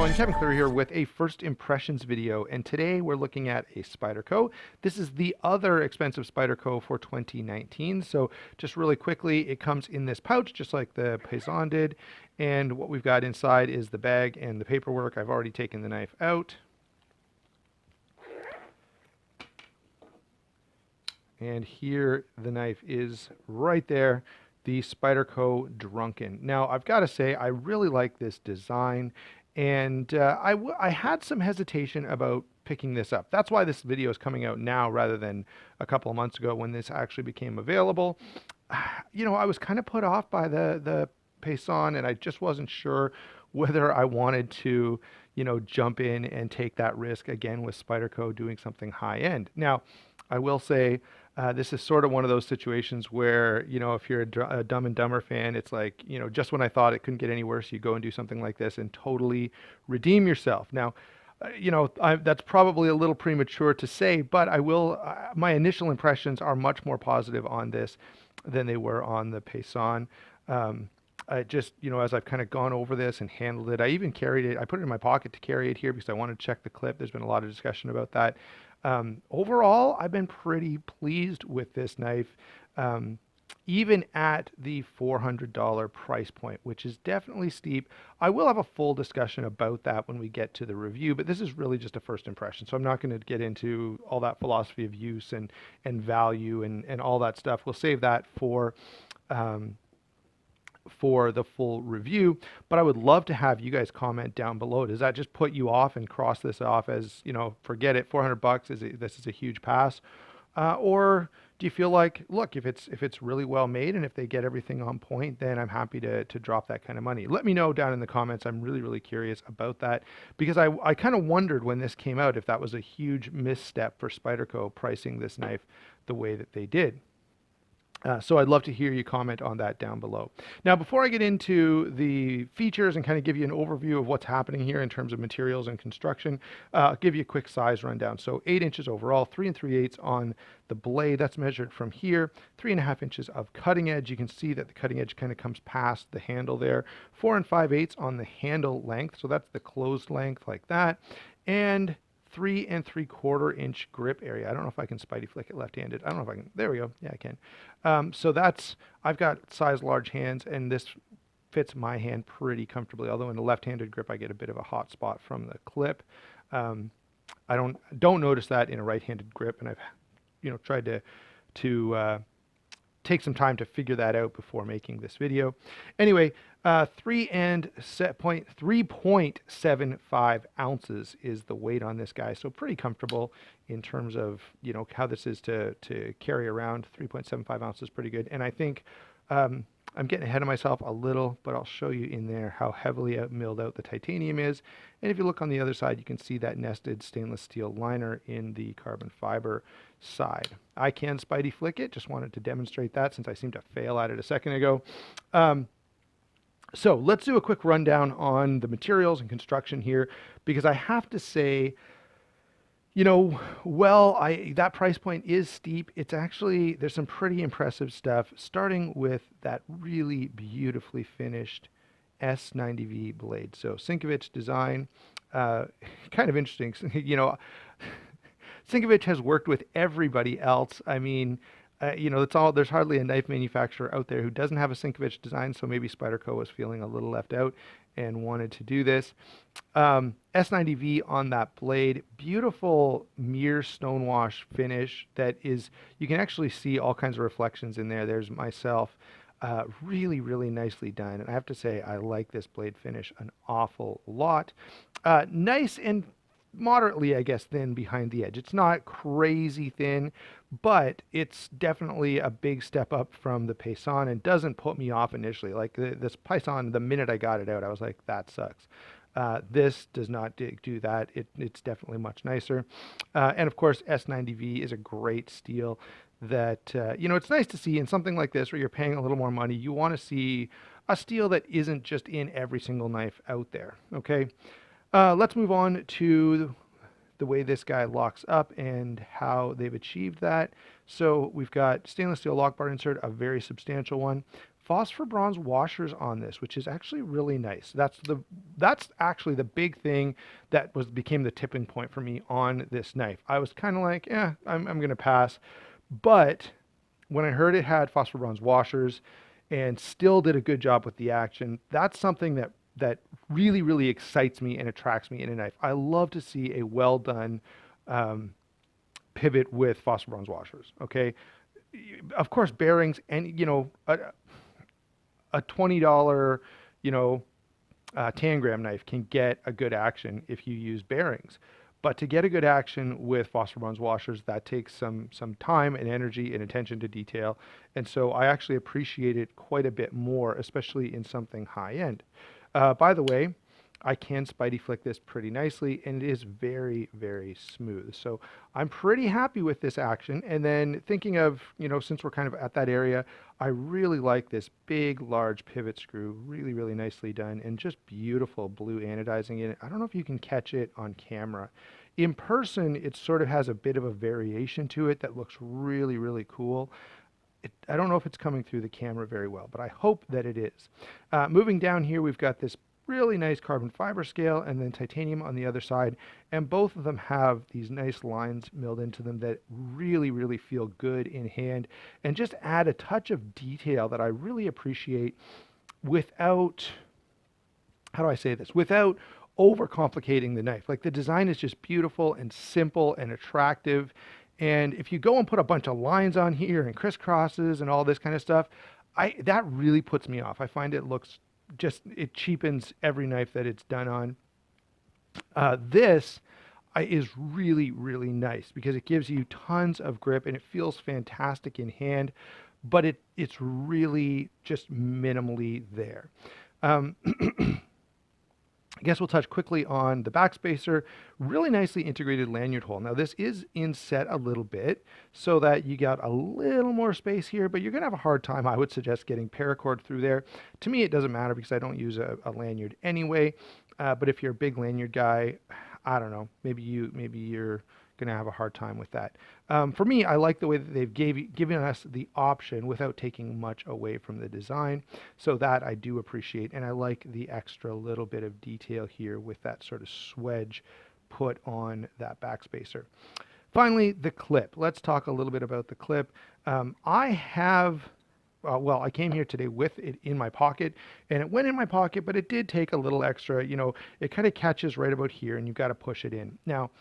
everyone, Kevin Clear here with a first impressions video, and today we're looking at a Spyderco. This is the other expensive Spyderco for 2019. So just really quickly, it comes in this pouch just like the Paysan did, and what we've got inside is the bag and the paperwork. I've already taken the knife out. And here the knife is right there, the Spyderco Drunken. Now, I've got to say, I really like this design, and I had some hesitation about picking this up. That's why this video is coming out now rather than a couple of months ago when this actually became available. I was kind of put off by the Paysan, and I just wasn't sure whether I wanted to, jump in and take that risk again with Spyderco doing something high end. Now, I will say this is sort of one of those situations where, if you're a Dumb and Dumber fan, it's like, just when I thought it couldn't get any worse, you go and do something like this and totally redeem yourself. Now, that's probably a little premature to say, but I will, my initial impressions are much more positive on this than they were on the Paysan. I just, as I've kind of gone over this and handled it, I even carried it. I put it in my pocket to carry it here because I wanted to check the clip. There's been a lot of discussion about that. Overall, I've been pretty pleased with this knife, even at the $400 price point, which is definitely steep. I will have a full discussion about that when we get to the review, but this is really just a first impression. So I'm not going to get into all that philosophy of use and value and all that stuff. We'll save that for the full review, but I would love to have you guys comment down below. Does that just put you off and cross this off as, forget it, $400 this is a huge pass? Or do you feel like, look, if it's really well made and if they get everything on point, then I'm happy to drop that kind of money? Let me know down in the comments. I'm really, really curious about that because I kind of wondered when this came out if that was a huge misstep for Spyderco pricing this knife the way that they did. So I'd love to hear you comment on that down below. Now, before I get into the features and kind of give you an overview of what's happening here in terms of materials and construction, I'll give you a quick size rundown. So 8 inches overall, 3 3/8 on the blade. That's measured from here. 3.5 inches of cutting edge. You can see that the cutting edge kind of comes past the handle there. 4 5/8 on the handle length. So that's the closed length like that. And 3 3/4 inch grip area. I don't know if I can Spidey flick it left-handed. I don't know if I can. There we go. Yeah, I can. So I've got size large hands, and this fits my hand pretty comfortably. Although in a left-handed grip, I get a bit of a hot spot from the clip. I don't notice that in a right-handed grip, and I've tried to take some time to figure that out before making this video. Anyway, 3.75 ounces is the weight on this guy. So pretty comfortable in terms of, how this is to carry around. 3.75 ounces, pretty good. And I think I'm getting ahead of myself a little, but I'll show you in there how heavily milled out the titanium is. And if you look on the other side, you can see that nested stainless steel liner in the carbon fiber side. I can Spidey flick it, just wanted to demonstrate that since I seemed to fail at it a second ago. So let's do a quick rundown on the materials and construction here, because I have to say, that price point is steep. It's actually, there's some pretty impressive stuff, starting with that really beautifully finished S90V blade. So Sinkovich design, kind of interesting. Sinkovich has worked with everybody else. I mean, there's hardly a knife manufacturer out there who doesn't have a Sinkovich design, so maybe Spyderco was feeling a little left out and wanted to do this. S90V on that blade, beautiful mirror stonewash finish that is, you can actually see all kinds of reflections in there. There's myself, really, really nicely done. And I have to say, I like this blade finish an awful lot. Nice and moderately, I guess, thin behind the edge. It's not crazy thin, but it's definitely a big step up from the Paysan and doesn't put me off initially. Like this Paysan, the minute I got it out, I was like, that sucks. This does not do that. It's definitely much nicer. And of course, S90V is a great steel that, it's nice to see in something like this where you're paying a little more money. You want to see a steel that isn't just in every single knife out there. Okay. Let's move on to the way this guy locks up and how they've achieved that. So we've got stainless steel lock bar insert, a very substantial one. Phosphor bronze washers on this, which is actually really nice. That's actually the big thing that became the tipping point for me on this knife. I was kind of like, yeah, I'm gonna pass. But when I heard it had phosphor bronze washers and still did a good job with the action, that's something that really, really excites me and attracts me in a knife. I love to see a well done um, pivot with phosphor bronze washers. Okay, of course bearings and a $20 you know tangram knife can get a good action if you use bearings. But to get a good action with phosphor bronze washers, that takes some time and energy and attention to detail. And so I actually appreciate it quite a bit more, especially in something high end. By the way, I can Spidey flick this pretty nicely, and it is very, very smooth. So I'm pretty happy with this action. And then thinking of, since we're kind of at that area, I really like this big, large pivot screw, really, really nicely done, and just beautiful blue anodizing in it. I don't know if you can catch it on camera. In person, it sort of has a bit of a variation to it that looks really, really cool. I don't know if it's coming through the camera very well, but I hope that it is. Moving down here, we've got this really nice carbon fiber scale and then titanium on the other side. And both of them have these nice lines milled into them that really, really feel good in hand and just add a touch of detail that I really appreciate without, how do I say this, without overcomplicating the knife. Like the design is just beautiful and simple and attractive. And if you go and put a bunch of lines on here and crisscrosses and all this kind of stuff, that really puts me off. I find it cheapens every knife that it's done on. This is really, really nice because it gives you tons of grip and it feels fantastic in hand, but it's really just minimally there. I guess we'll touch quickly on the backspacer. Really nicely integrated lanyard hole. Now this is inset a little bit so that you got a little more space here, but you're gonna have a hard time, I would suggest, getting paracord through there. To me, it doesn't matter because I don't use a lanyard anyway. But if you're a big lanyard guy, I don't know, maybe you're going to have a hard time with that. For me, I like the way that they've given us the option without taking much away from the design. So that I do appreciate. And I like the extra little bit of detail here with that sort of swedge put on that backspacer. Finally, the clip. Let's talk a little bit about the clip. I came here today with it in my pocket and it went in my pocket, but it did take a little extra, it kind of catches right about here and you've got to push it in. Now,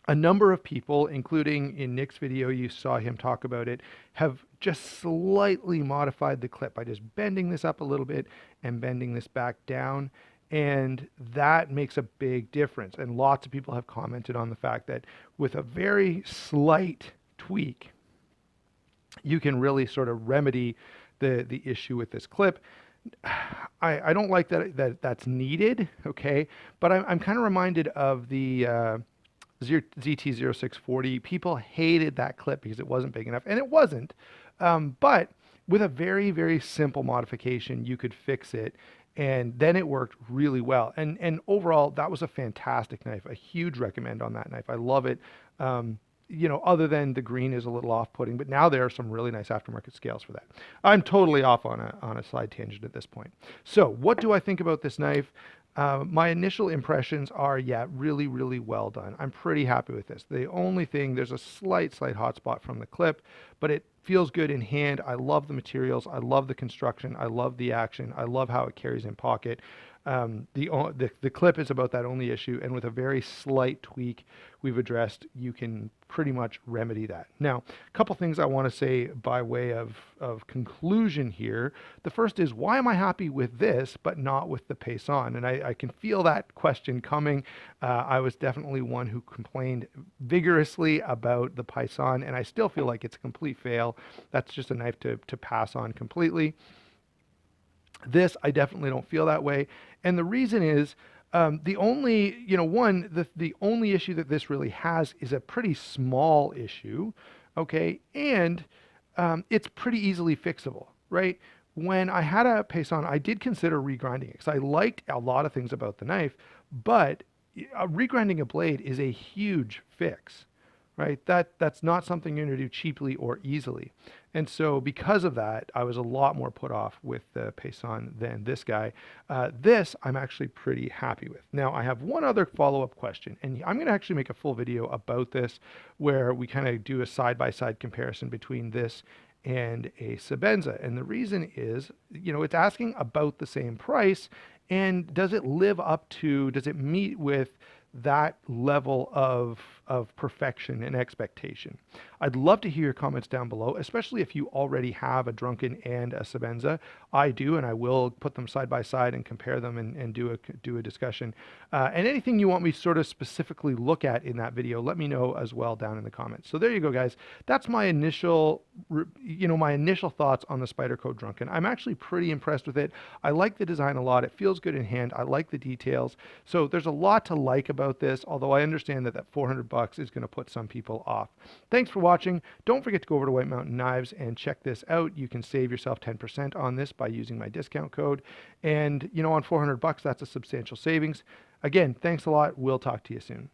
a number of people, including in Nick's video, you saw him talk about it, have just slightly modified the clip by just bending this up a little bit and bending this back down. And that makes a big difference. And lots of people have commented on the fact that with a very slight tweak, you can really sort of remedy the issue with this clip. I don't like that's needed, okay? But I'm kind of reminded of the ZT0640. People hated that clip because it wasn't big enough, and it wasn't. But with a very, very simple modification, you could fix it, and then it worked really well. And overall, that was a fantastic knife. A huge recommend on that knife. I love it. Other than the green is a little off-putting, but now there are some really nice aftermarket scales for that. I'm totally off on a side tangent at this point. So what do I think about this knife? My initial impressions are, yeah, really, really well done. I'm pretty happy with this. The only thing, there's a slight hot spot from the clip, but it feels good in hand. I love the materials. I love the construction. I love the action. I love how it carries in pocket. The clip is about that only issue, and with a very slight tweak we've addressed, you can pretty much remedy that. Now, a couple things I want to say by way of conclusion here. The first is, why am I happy with this but not with the Payson? And I can feel that question coming. I was definitely one who complained vigorously about the Payson, and I still feel like it's a complete fail. That's just a knife to pass on completely. This, I definitely don't feel that way. And the reason is, the only issue that this really has is a pretty small issue, okay? And it's pretty easily fixable, right? When I had a Payson, I did consider regrinding it because I liked a lot of things about the knife, but regrinding a blade is a huge fix, right? That's not something you're going to do cheaply or easily. And so because of that, I was a lot more put off with the Payson than this guy. This I'm actually pretty happy with. Now I have one other follow-up question, and I'm going to actually make a full video about this where we kind of do a side-by-side comparison between this and a Sebenza. And the reason is, it's asking about the same price, and does it live up to, does it meet with that level of perfection and expectation? I'd love to hear your comments down below, especially if you already have a Drunken and a Sebenza. I do, and I will put them side by side and compare them and do a discussion. And anything you want me to sort of specifically look at in that video, let me know as well down in the comments. So there you go, guys. That's my initial, my initial thoughts on the Spyderco Drunken. I'm actually pretty impressed with it. I like the design a lot. It feels good in hand. I like the details. So there's a lot to like about this, although I understand that 400 bucks is going to put some people off. Thanks for watching. Don't forget to go over to White Mountain Knives and check this out. You can save yourself 10% on this by using my discount code. And, on 400 bucks, that's a substantial savings. Again, thanks a lot. We'll talk to you soon.